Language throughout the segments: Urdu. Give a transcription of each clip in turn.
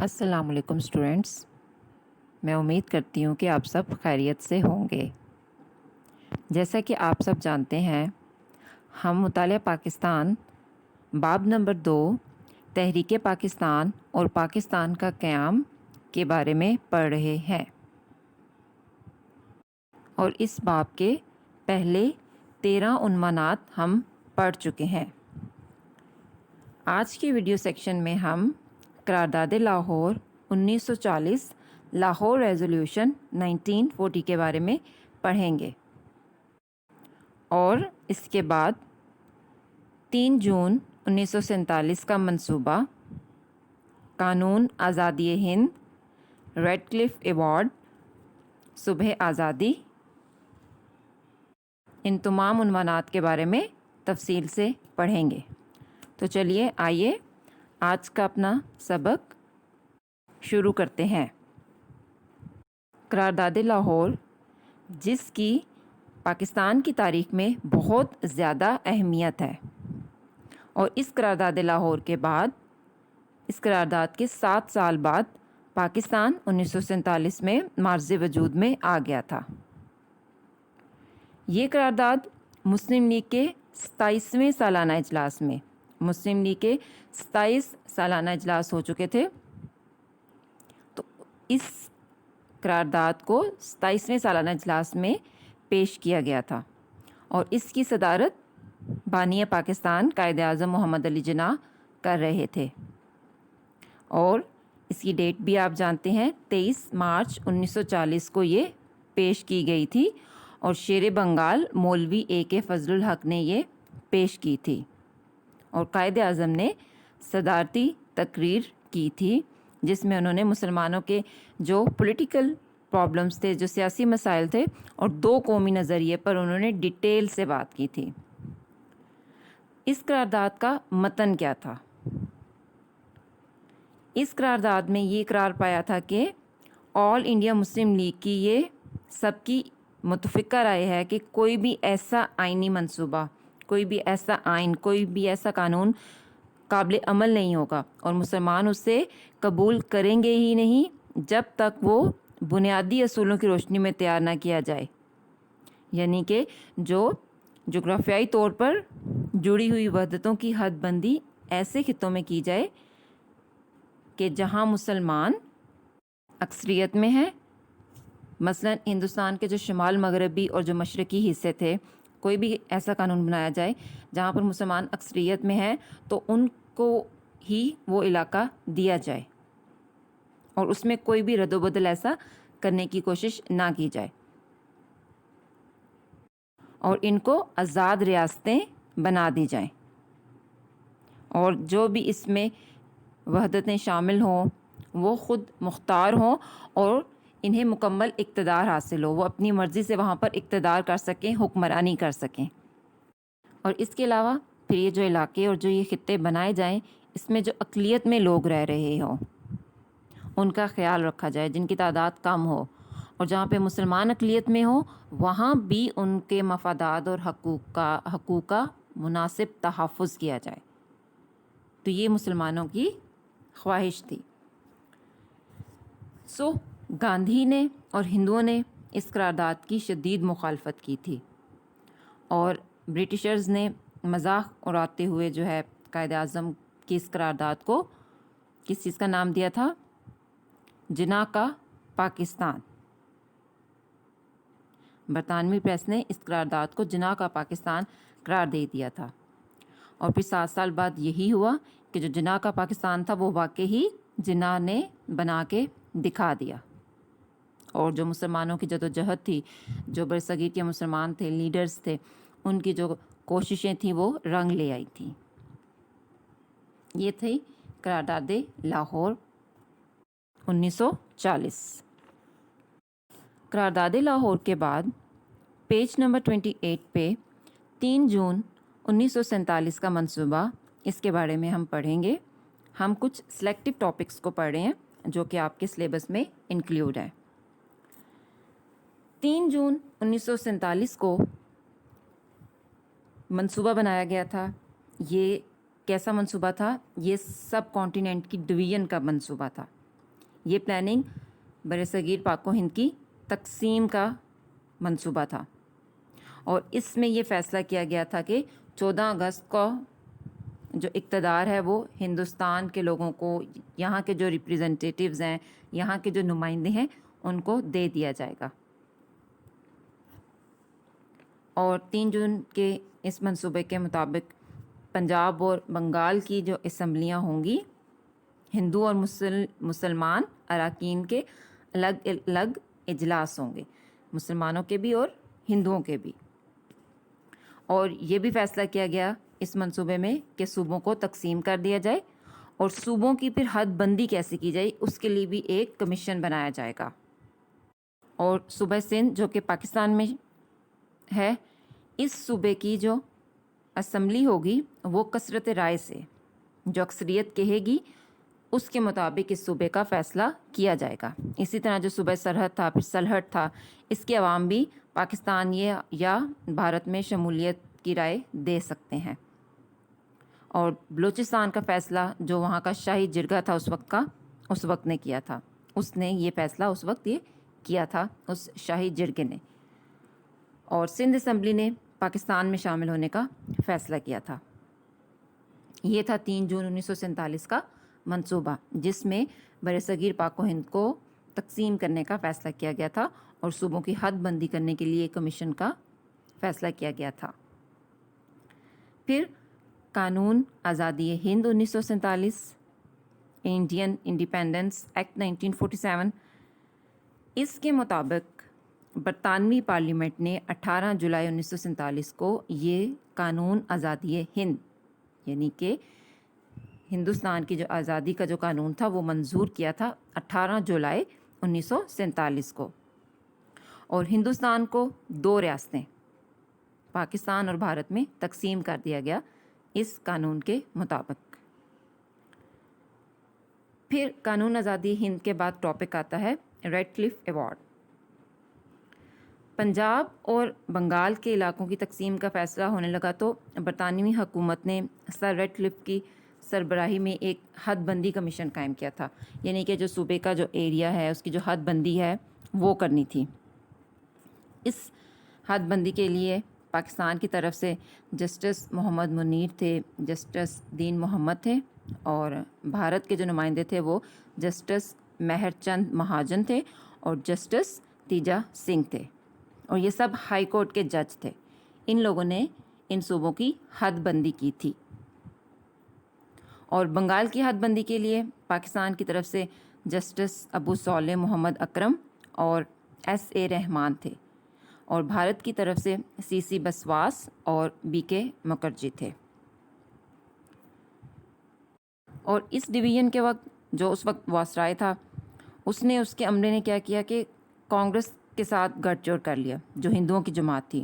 السلام علیکم اسٹوڈینٹس، میں امید کرتی ہوں کہ آپ سب خیریت سے ہوں گے۔ جیسا کہ آپ سب جانتے ہیں، ہم مطالعہ پاکستان باب نمبر 2 تحریک پاکستان اور پاکستان کا قیام کے بارے میں پڑھ رہے ہیں، اور اس باب کے پہلے 13 عنوانات ہم پڑھ چکے ہیں۔ آج کی ویڈیو سیکشن میں ہم قرارداد لاہور 1940 لاہور ریزولوشن 1940 کے بارے میں پڑھیں گے، اور اس کے بعد 3 جون 1947 کا منصوبہ، قانون آزادی ہند، ریڈ کلف ایوارڈ، صبح آزادی، ان تمام عنوانات کے بارے میں تفصیل سے پڑھیں گے۔ تو چلیے آئیے آج کا اپنا سبق شروع کرتے ہیں۔ قرارداد لاہور، جس کی پاکستان کی تاریخ میں بہت زیادہ اہمیت ہے، اور اس قرارداد لاہور کے بعد، اس قرارداد کے 7 سال بعد پاکستان 1947 میں معرض وجود میں آ گیا تھا۔ یہ قرارداد مسلم لیگ کے 27ویں سالانہ اجلاس میں، مسلم لیگ کے 27 سالانہ اجلاس ہو چکے تھے، تو اس قرارداد کو 27ویں سالانہ اجلاس میں پیش کیا گیا تھا، اور اس کی صدارت بانی پاکستان قائد اعظم محمد علی جناح کر رہے تھے، اور اس کی ڈیٹ بھی آپ جانتے ہیں، 23 مارچ 1940 کو یہ پیش کی گئی تھی، اور شیر بنگال مولوی اے کے فضل الحق نے یہ پیش کی تھی، اور قائد اعظم نے صدارتی تقریر کی تھی، جس میں انہوں نے مسلمانوں کے جو پولیٹیکل پرابلمز تھے، جو سیاسی مسائل تھے، اور 2 قومی نظریے پر انہوں نے ڈیٹیل سے بات کی تھی۔ اس قرارداد کا متن کیا تھا؟ اس قرارداد میں یہ قرار پایا تھا کہ آل انڈیا مسلم لیگ کی یہ سب کی متفقہ رائے ہے کہ کوئی بھی ایسا آئینی منصوبہ، کوئی بھی ایسا آئین، کوئی بھی ایسا قانون قابل عمل نہیں ہوگا، اور مسلمان اسے قبول کریں گے ہی نہیں جب تک وہ بنیادی اصولوں کی روشنی میں تیار نہ کیا جائے، یعنی کہ جو جغرافیائی طور پر جڑی ہوئی وحدتوں کی حد بندی ایسے خطوں میں کی جائے کہ جہاں مسلمان اکثریت میں ہیں، مثلا ہندوستان کے جو شمال مغربی اور جو مشرقی حصے تھے، کوئی بھی ایسا قانون بنایا جائے جہاں پر مسلمان اکثریت میں ہیں، تو ان کو ہی وہ علاقہ دیا جائے، اور اس میں کوئی بھی رد و بدل ایسا کرنے کی کوشش نہ کی جائے، اور ان کو آزاد ریاستیں بنا دی جائیں، اور جو بھی اس میں وحدتیں شامل ہوں وہ خود مختار ہوں، اور انہیں مکمل اقتدار حاصل ہو، وہ اپنی مرضی سے وہاں پر اقتدار کر سکیں، حکمرانی کر سکیں، اور اس کے علاوہ پھر یہ جو علاقے اور جو یہ خطے بنائے جائیں، اس میں جو اقلیت میں لوگ رہ رہے ہوں ان کا خیال رکھا جائے، جن کی تعداد کم ہو، اور جہاں پہ مسلمان اقلیت میں ہوں وہاں بھی ان کے مفادات اور حقوق کا مناسب تحفظ کیا جائے۔ تو یہ مسلمانوں کی خواہش تھی۔ گاندھی نے اور ہندوؤں نے اس قرارداد کی شدید مخالفت کی تھی، اور برٹشرز نے مذاق اڑاتے ہوئے جو ہے قائد اعظم کی اس قرارداد کو کس چیز کا نام دیا تھا؟ جناح کا پاکستان۔ برطانوی پریس نے اس قرارداد کو جناح کا پاکستان قرار دے دیا تھا، اور پھر 7 سال بعد یہی ہوا کہ جو جناح کا پاکستان تھا وہ واقعی جناح نے بنا کے دکھا دیا، اور جو مسلمانوں کی جدوجہد تھی، جو برصغیر کے مسلمان تھے، لیڈرز تھے، ان کی جو کوششیں تھیں وہ رنگ لے آئی تھیں۔ یہ تھی قرارداد لاہور 1940۔ قرارداد لاہور کے بعد پیج نمبر 28 پہ 3 جون 1947 کا منصوبہ، اس کے بارے میں ہم پڑھیں گے۔ ہم کچھ سلیکٹو ٹاپکس کو پڑھ رہے ہیں جو کہ آپ کے سلیبس میں انکلیوڈ ہیں۔ 3 جون 1947 کو منصوبہ بنایا گیا تھا۔ یہ کیسا منصوبہ تھا؟ یہ سب کانٹیننٹ کی ڈویژن کا منصوبہ تھا، یہ پلاننگ برصغیر پاک و ہند کی تقسیم کا منصوبہ تھا، اور اس میں یہ فیصلہ کیا گیا تھا کہ 14 اگست کو جو اقتدار ہے وہ ہندوستان کے لوگوں کو، یہاں کے جو ریپریزنٹیٹیوز ہیں، یہاں کے جو نمائندے ہیں، ان کو دے دیا جائے گا۔ اور 3 جون کے اس منصوبے کے مطابق پنجاب اور بنگال کی جو اسمبلیاں ہوں گی، ہندو اور مسلمان اراکین کے الگ الگ اجلاس ہوں گے، مسلمانوں کے بھی اور ہندوؤں کے بھی۔ اور یہ بھی فیصلہ کیا گیا اس منصوبے میں کہ صوبوں کو تقسیم کر دیا جائے، اور صوبوں کی پھر حد بندی کیسے کی جائے اس کے لیے بھی ایک کمیشن بنایا جائے گا۔ اور صوبہ سندھ جو کہ پاکستان میں ہے، اس صوبے کی جو اسمبلی ہوگی وہ کثرت رائے سے، جو اکثریت کہے گی اس کے مطابق اس صوبے کا فیصلہ کیا جائے گا۔ اسی طرح جو صوبہ سرحد تھا، پھر سلہٹ تھا، اس کے عوام بھی پاکستان یا بھارت میں شمولیت کی رائے دے سکتے ہیں۔ اور بلوچستان کا فیصلہ جو وہاں کا شاہی جرگہ تھا اس وقت نے کیا تھا، اس نے یہ فیصلہ اس وقت یہ کیا تھا، اس شاہی جرگے نے۔ اور سندھ اسمبلی نے پاکستان میں شامل ہونے کا فیصلہ کیا تھا۔ یہ تھا 3 جون 1947 کا منصوبہ، جس میں برصغیر پاک و ہند کو تقسیم کرنے کا فیصلہ کیا گیا تھا، اور صوبوں کی حد بندی کرنے کے لیے کمیشن کا فیصلہ کیا گیا تھا۔ پھر قانون آزادی ہند 1947، انڈین انڈیپینڈنس ایکٹ 1947، اس کے مطابق برطانوی پارلیمنٹ نے 18 جولائی 1947 کو یہ قانون آزادی ہند، یعنی کہ ہندوستان کی جو آزادی کا جو قانون تھا وہ منظور کیا تھا 18 جولائی 1947 کو۔ اور ہندوستان کو 2 ریاستیں، پاکستان اور بھارت میں تقسیم کر دیا گیا اس قانون کے مطابق۔ پھر قانون آزادی ہند کے بعد ٹاپک آتا ہے ریڈ کلف ایوارڈ۔ پنجاب اور بنگال کے علاقوں کی تقسیم کا فیصلہ ہونے لگا تو برطانوی حکومت نے سر ریڈ کلف کی سربراہی میں ایک حد بندی کمیشن قائم کیا تھا، یعنی کہ جو صوبے کا جو ایریا ہے اس کی جو حد بندی ہے وہ کرنی تھی۔ اس حد بندی کے لیے پاکستان کی طرف سے جسٹس محمد منیر تھے، جسٹس دین محمد تھے، اور بھارت کے جو نمائندے تھے وہ جسٹس مہر چند مہاجن تھے اور جسٹس تیجا سنگھ تھے، اور یہ سب ہائی کورٹ کے جج تھے۔ ان لوگوں نے ان صوبوں کی حد بندی کی تھی۔ اور بنگال کی حد بندی کے لیے پاکستان کی طرف سے جسٹس ابو صالح محمد اکرم اور ایس اے رحمان تھے، اور بھارت کی طرف سے سی سی بسواس اور بی کے مکرجی تھے۔ اور اس ڈویژن کے وقت جو اس وقت وائسرائے تھا، اس نے اس کے عملے نے کیا کیا کہ کانگریس کے ساتھ گٹھ جوڑ کر لیا، جو ہندوؤں کی جماعت تھی،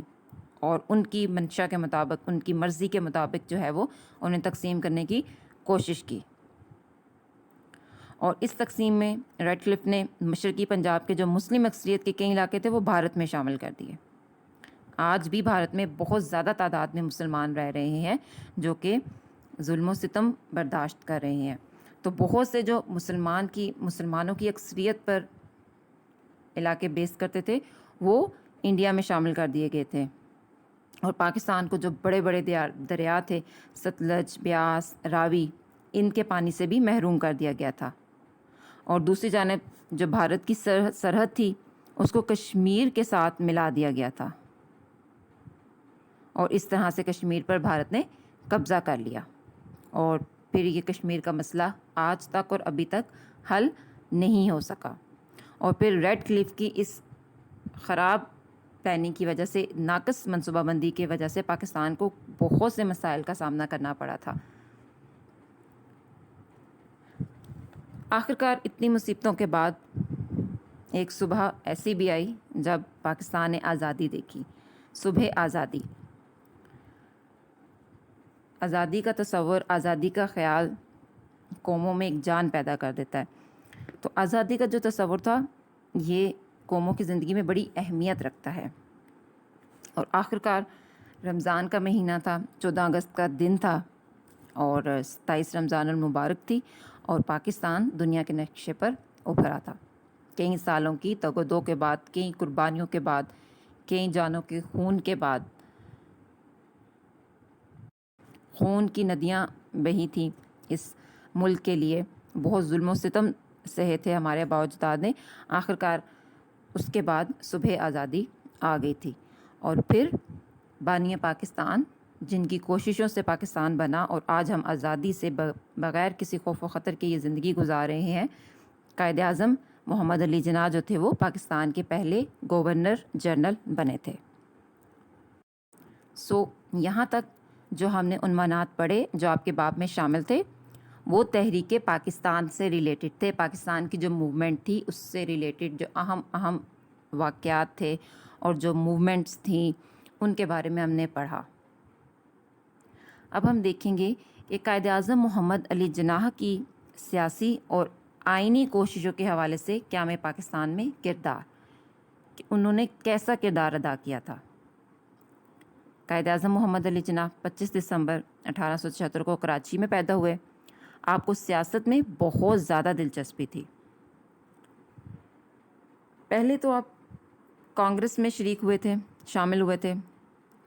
اور ان کی منشا کے مطابق، ان کی مرضی کے مطابق جو ہے وہ انہیں تقسیم کرنے کی کوشش کی۔ اور اس تقسیم میں ریڈ کلف نے مشرقی پنجاب کے جو مسلم اکثریت کے کئی علاقے تھے وہ بھارت میں شامل کر دیے۔ آج بھی بھارت میں بہت زیادہ تعداد میں مسلمان رہ رہے ہیں جو کہ ظلم و ستم برداشت کر رہے ہیں۔ تو بہت سے جو مسلمانوں کی اکثریت پر علاقے بیس کرتے تھے وہ انڈیا میں شامل کر دیے گئے تھے، اور پاکستان کو جو بڑے بڑے دریا تھے، ستلج، بیاس، راوی، ان کے پانی سے بھی محروم کر دیا گیا تھا۔ اور دوسری جانب جو بھارت کی سرحد تھی اس کو کشمیر کے ساتھ ملا دیا گیا تھا، اور اس طرح سے کشمیر پر بھارت نے قبضہ کر لیا، اور پھر یہ کشمیر کا مسئلہ آج تک اور ابھی تک حل نہیں ہو سکا۔ اور پھر ریڈ کلف کی اس خراب پلاننگ کی وجہ سے، ناقص منصوبہ بندی کی وجہ سے پاکستان کو بہت سے مسائل کا سامنا کرنا پڑا تھا۔ آخرکار اتنی مصیبتوں کے بعد ایک صبح ایسی بھی آئی جب پاکستان نے آزادی دیکھی، صبح آزادی۔ آزادی کا تصور، آزادی کا خیال قوموں میں ایک جان پیدا کر دیتا ہے۔ تو آزادی کا جو تصور تھا یہ قوموں کی زندگی میں بڑی اہمیت رکھتا ہے۔ اور آخرکار رمضان کا مہینہ تھا، 14 اگست کا دن تھا، اور 27 رمضان المبارک تھی، اور پاکستان دنیا کے نقشے پر ابھرا تھا. کئی سالوں کی تگ و دو کے بعد, کئی قربانیوں کے بعد, کئی جانوں کے خون کے بعد, خون کی ندیاں بہی تھیں اس ملک کے لیے, بہت ظلم و ستم سہے تھے ہمارے آباء و اجداد نے. آخرکار اس کے بعد صبح آزادی آ گئی تھی. اور پھر بانی پاکستان, جن کی کوششوں سے پاکستان بنا اور آج ہم آزادی سے بغیر کسی خوف و خطر کے یہ زندگی گزار رہے ہیں, قائد اعظم محمد علی جناح جو تھے وہ پاکستان کے پہلے گورنر جنرل بنے تھے. یہاں تک جو ہم نے عنوانات پڑھے جو آپ کے باب میں شامل تھے وہ تحریک پاکستان سے ریلیٹڈ تھے. پاکستان کی جو موومنٹ تھی اس سے ریلیٹڈ جو اہم واقعات تھے اور جو موومنٹس تھیں ان کے بارے میں ہم نے پڑھا. اب ہم دیکھیں گے کہ قائد اعظم محمد علی جناح کی سیاسی اور آئینی کوششوں کے حوالے سے قیام پاکستان میں کردار, کہ انہوں نے کیسا کردار ادا کیا تھا. قائد اعظم محمد علی جناح 25 دسمبر 1876 کو کراچی میں پیدا ہوئے. آپ کو سیاست میں بہت زیادہ دلچسپی تھی. پہلے تو آپ کانگریس میں شریک ہوئے تھے, شامل ہوئے تھے,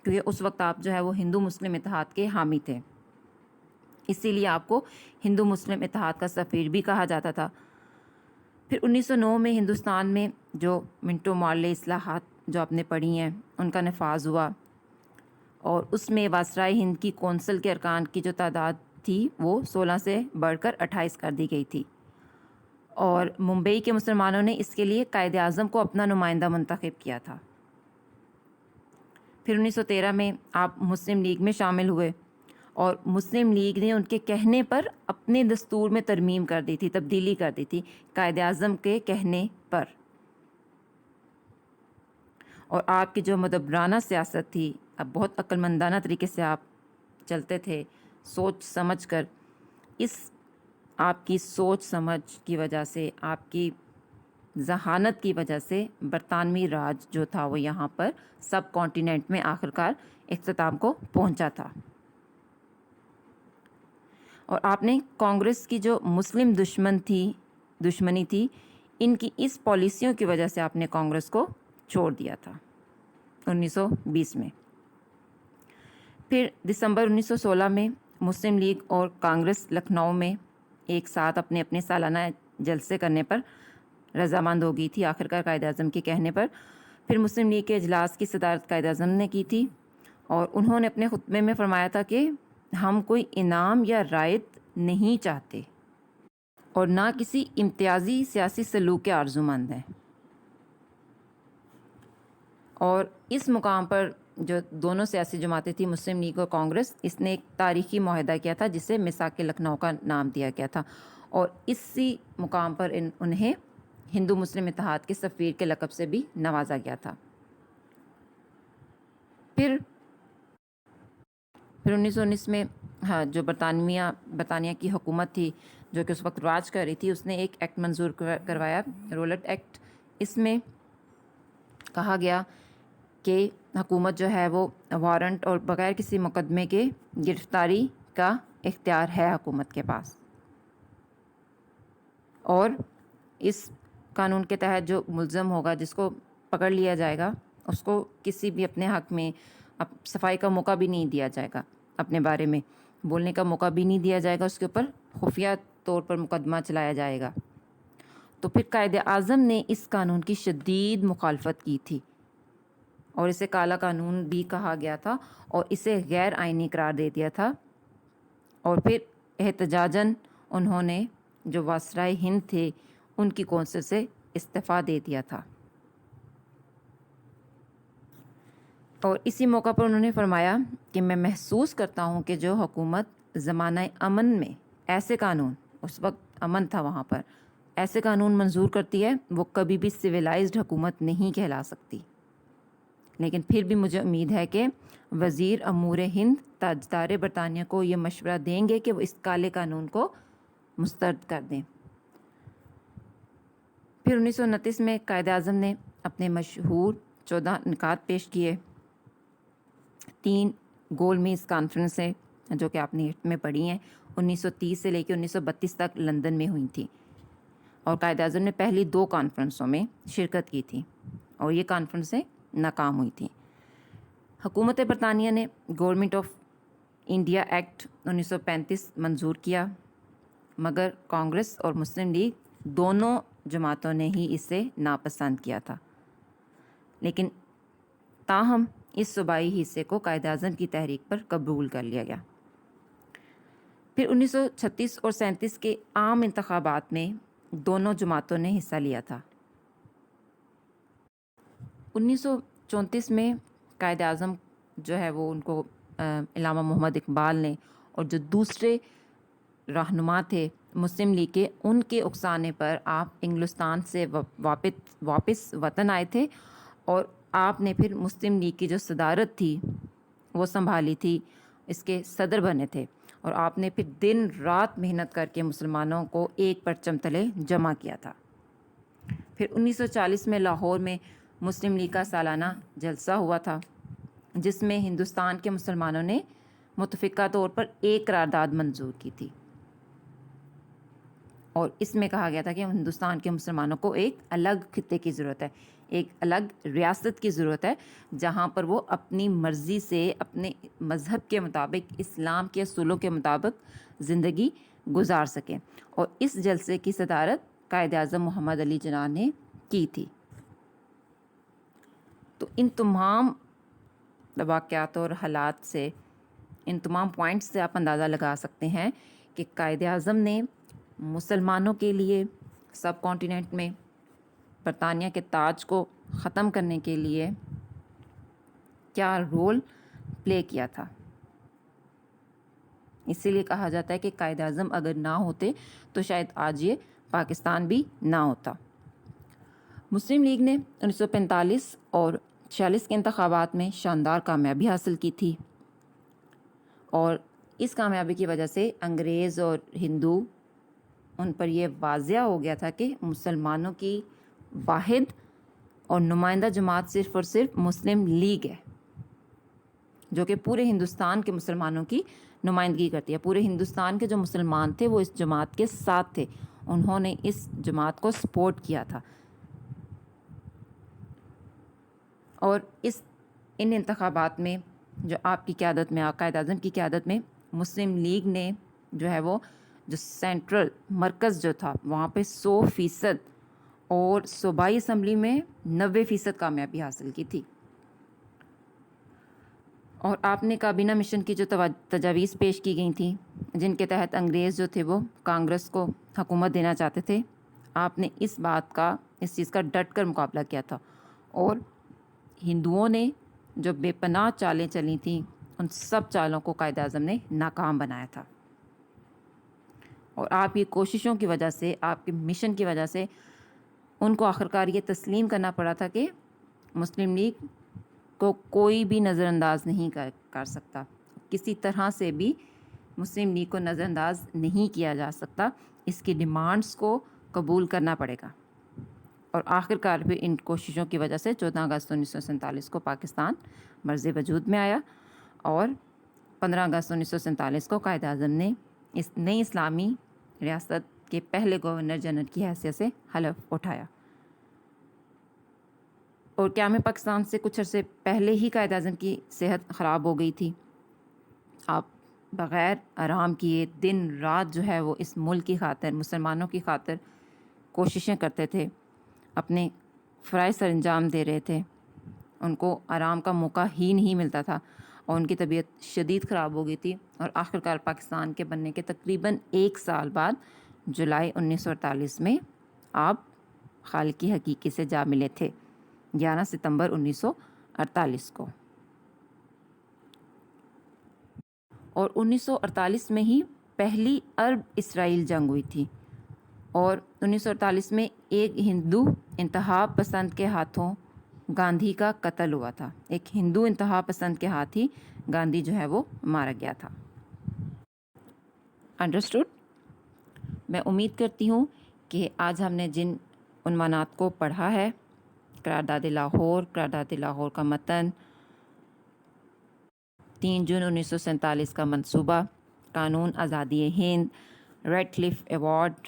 کیونکہ اس وقت آپ جو ہے وہ ہندو مسلم اتحاد کے حامی تھے, اسی لیے آپ کو ہندو مسلم اتحاد کا سفیر بھی کہا جاتا تھا. پھر 1909 میں ہندوستان میں جو منٹو مارلے اصلاحات جو آپ نے پڑھی ہیں ان کا نفاذ ہوا, اور اس میں وائسرائے ہند کی کونسل کے ارکان کی جو تعداد تھی وہ 16 سے بڑھ کر 28 کر دی گئی تھی, اور ممبئی کے مسلمانوں نے اس کے لیے قائد اعظم کو اپنا نمائندہ منتخب کیا تھا. پھر 1913 میں آپ مسلم لیگ میں شامل ہوئے, اور مسلم لیگ نے ان کے کہنے پر اپنے دستور میں ترمیم کر دی تھی, تبدیلی کر دی تھی قائد اعظم کے کہنے پر. اور آپ کی جو مدبرانہ سیاست تھی, اب بہت عقل مندانہ طریقے سے آپ چلتے تھے سوچ سمجھ کر. اس آپ کی سوچ سمجھ کی وجہ سے, آپ کی ذہانت کی وجہ سے برطانوی راج جو تھا وہ یہاں پر سب کانٹیننٹ میں آخرکار اختتام کو پہنچا تھا. اور آپ نے کانگریس کی جو مسلم دشمنی تھی ان کی اس پالیسیوں کی وجہ سے آپ نے کانگریس کو چھوڑ دیا تھا 1920 میں. پھر دسمبر 1916 میں مسلم لیگ اور کانگریس لکھنؤ میں ایک ساتھ اپنے اپنے سالانہ جلسے کرنے پر رضامند ہو گئی تھی آخرکار قائد اعظم کے کہنے پر. پھر مسلم لیگ کے اجلاس کی صدارت قائد اعظم نے کی تھی, اور انہوں نے اپنے خطبے میں فرمایا تھا کہ ہم کوئی انعام یا رعایت نہیں چاہتے اور نہ کسی امتیازی سیاسی سلوک کے آرزومند ہیں. اور اس مقام پر جو دونوں سیاسی جماعتیں تھیں مسلم لیگ اور کانگریس, اس نے ایک تاریخی معاہدہ کیا تھا جسے میثاق لکھنؤ کا نام دیا گیا تھا, اور اسی مقام پر انہیں ہندو مسلم اتحاد کے سفیر کے لقب سے بھی نوازا گیا تھا. پھر 1919 میں جو برطانیہ کی حکومت تھی جو کہ اس وقت راج کر رہی تھی, اس نے ایک ایکٹ منظور کروایا, رولٹ ایکٹ. اس میں کہا گیا کہ حکومت جو ہے وہ وارنٹ اور بغیر کسی مقدمے کے گرفتاری کا اختیار ہے حکومت کے پاس, اور اس قانون کے تحت جو ملزم ہوگا, جس کو پکڑ لیا جائے گا, اس کو کسی بھی اپنے حق میں صفائی کا موقع بھی نہیں دیا جائے گا, اپنے بارے میں بولنے کا موقع بھی نہیں دیا جائے گا, اس کے اوپر خفیہ طور پر مقدمہ چلایا جائے گا. تو پھر قائد اعظم نے اس قانون کی شدید مخالفت کی تھی, اور اسے کالا قانون بھی کہا گیا تھا, اور اسے غیر آئینی قرار دے دیا تھا. اور پھر احتجاجاً انہوں نے جو وائسرائے ہند تھے ان کی کونسل سے استعفیٰ دے دیا تھا. اور اسی موقع پر انہوں نے فرمایا کہ میں محسوس کرتا ہوں کہ جو حکومت زمانہ امن میں ایسے قانون, اس وقت امن تھا وہاں پر, ایسے قانون منظور کرتی ہے وہ کبھی بھی سویلائزڈ حکومت نہیں کہلا سکتی. لیکن پھر بھی مجھے امید ہے کہ وزیر امور ہند تاجدار برطانیہ کو یہ مشورہ دیں گے کہ وہ اس کالے قانون کو مسترد کر دیں. پھر 1929 میں قائد اعظم نے اپنے مشہور 14 نکات پیش کیے. 3 گول میز کانفرنسیں جو کہ آپ نے میں پڑھی ہیں 1930 سے لے کے 1932 تک لندن میں ہوئی تھیں. اور قائد اعظم نے پہلی 2 کانفرنسوں میں شرکت کی تھی اور یہ کانفرنسیں ناکام ہوئی تھیں۔ حکومت برطانیہ نے گورنمنٹ آف انڈیا ایکٹ 1935 منظور کیا، مگر کانگریس اور مسلم لیگ دونوں جماعتوں نے ہی اسے ناپسند کیا تھا، لیکن تاہم اس صوبائی حصے کو قائد اعظم کی تحریک پر قبول کر لیا گیا۔ پھر 1936 اور 37 کے عام انتخابات میں دونوں جماعتوں نے حصہ لیا تھا۔ 1934 میں قائد اعظم جو ہے وہ ان کو علامہ محمد اقبال نے، اور جو دوسرے رہنما تھے مسلم لیگ کے، ان کے اکسانے پر آپ انگلستان سے واپس وطن آئے تھے، اور آپ نے پھر مسلم لیگ کی جو صدارت تھی وہ سنبھالی تھی، اس کے صدر بنے تھے، اور آپ نے پھر دن رات محنت کر کے مسلمانوں کو ایک پرچم تلے جمع کیا تھا۔ پھر 1940 میں لاہور میں مسلم لیگ کا سالانہ جلسہ ہوا تھا، جس میں ہندوستان کے مسلمانوں نے متفقہ طور پر ایک قرارداد منظور کی تھی، اور اس میں کہا گیا تھا کہ ہندوستان کے مسلمانوں کو ایک الگ خطے کی ضرورت ہے، ایک الگ ریاست کی ضرورت ہے، جہاں پر وہ اپنی مرضی سے اپنے مذہب کے مطابق، اسلام کے اصولوں کے مطابق زندگی گزار سکیں، اور اس جلسے کی صدارت قائد اعظم محمد علی جناح نے کی تھی۔ تو ان تمام واقعات اور حالات سے، ان تمام پوائنٹس سے آپ اندازہ لگا سکتے ہیں کہ قائد اعظم نے مسلمانوں کے لیے سب کانٹیننٹ میں برطانیہ کے تاج کو ختم کرنے کے لیے کیا رول پلے کیا تھا۔ اسی لیے کہا جاتا ہے کہ قائد اعظم اگر نہ ہوتے تو شاید آج یہ پاکستان بھی نہ ہوتا۔ مسلم لیگ نے 1945 اور 46 کے انتخابات میں شاندار کامیابی حاصل کی تھی، اور اس کامیابی کی وجہ سے انگریز اور ہندو ان پر یہ واضح ہو گیا تھا کہ مسلمانوں کی واحد اور نمائندہ جماعت صرف اور صرف مسلم لیگ ہے، جو کہ پورے ہندوستان کے مسلمانوں کی نمائندگی کرتی ہے۔ پورے ہندوستان کے جو مسلمان تھے وہ اس جماعت کے ساتھ تھے، انہوں نے اس جماعت کو سپورٹ کیا تھا، اور ان انتخابات میں جو آپ کی قیادت میں، قائد اعظم کی قیادت میں مسلم لیگ نے جو ہے وہ جو سینٹرل مرکز جو تھا وہاں پہ 100% اور صوبائی اسمبلی میں 90% کامیابی حاصل کی تھی۔ اور آپ نے کابینہ مشن کی جو تجاویز پیش کی گئی تھیں، جن کے تحت انگریز جو تھے وہ کانگریس کو حکومت دینا چاہتے تھے، آپ نے اس چیز کا ڈٹ کر مقابلہ کیا تھا، اور ہندوؤں نے جو بے پناہ چالیں چلی تھیں ان سب چالوں کو قائد اعظم نے ناکام بنایا تھا، اور آپ کی کوششوں کی وجہ سے، آپ کے مشن کی وجہ سے ان کو آخرکار یہ تسلیم کرنا پڑا تھا کہ مسلم لیگ کو کوئی بھی نظر انداز نہیں کر سکتا، کسی طرح سے بھی مسلم لیگ کو نظر انداز نہیں کیا جا سکتا، اس کی ڈیمانڈز کو قبول کرنا پڑے گا۔ اور آخرکار پھر ان کوششوں کی وجہ سے 14 اگست 1947 کو پاکستان مرز وجود میں آیا، اور 15 اگست 1947 کو قائد اعظم نے اس نئی اسلامی ریاست کے پہلے گورنر جنرل کی حیثیت سے حلف اٹھایا۔ اور قیام پاکستان سے کچھ عرصے پہلے ہی قائد اعظم کی صحت خراب ہو گئی تھی، آپ بغیر آرام کیے دن رات جو ہے وہ اس ملک کی خاطر، مسلمانوں کی خاطر کوششیں کرتے تھے، اپنے فرائض سر انجام دے رہے تھے، ان کو آرام کا موقع ہی نہیں ملتا تھا، اور ان کی طبیعت شدید خراب ہو گئی تھی، اور آخرکار پاکستان کے بننے کے تقریباً 1 سال بعد جولائی 1948 میں آپ خالق حقیقی سے جا ملے تھے، 11 ستمبر 1948 کو۔ اور 1948 میں ہی پہلی عرب اسرائیل جنگ ہوئی تھی، اور 1948 میں ایک ہندو انتہا پسند کے ہاتھوں گاندھی کا قتل ہوا تھا، ایک ہندو انتہا پسند کے ہاتھ ہی گاندھی جو ہے وہ مارا گیا تھا۔ انڈرسٹوڈ؟ میں امید کرتی ہوں کہ آج ہم نے جن عنوانات کو پڑھا ہے، قرارداد لاہور کا متن، 3 جون 1947 کا منصوبہ، قانون آزادی ہند، ریڈ کلف ایوارڈ،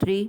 3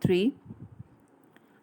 3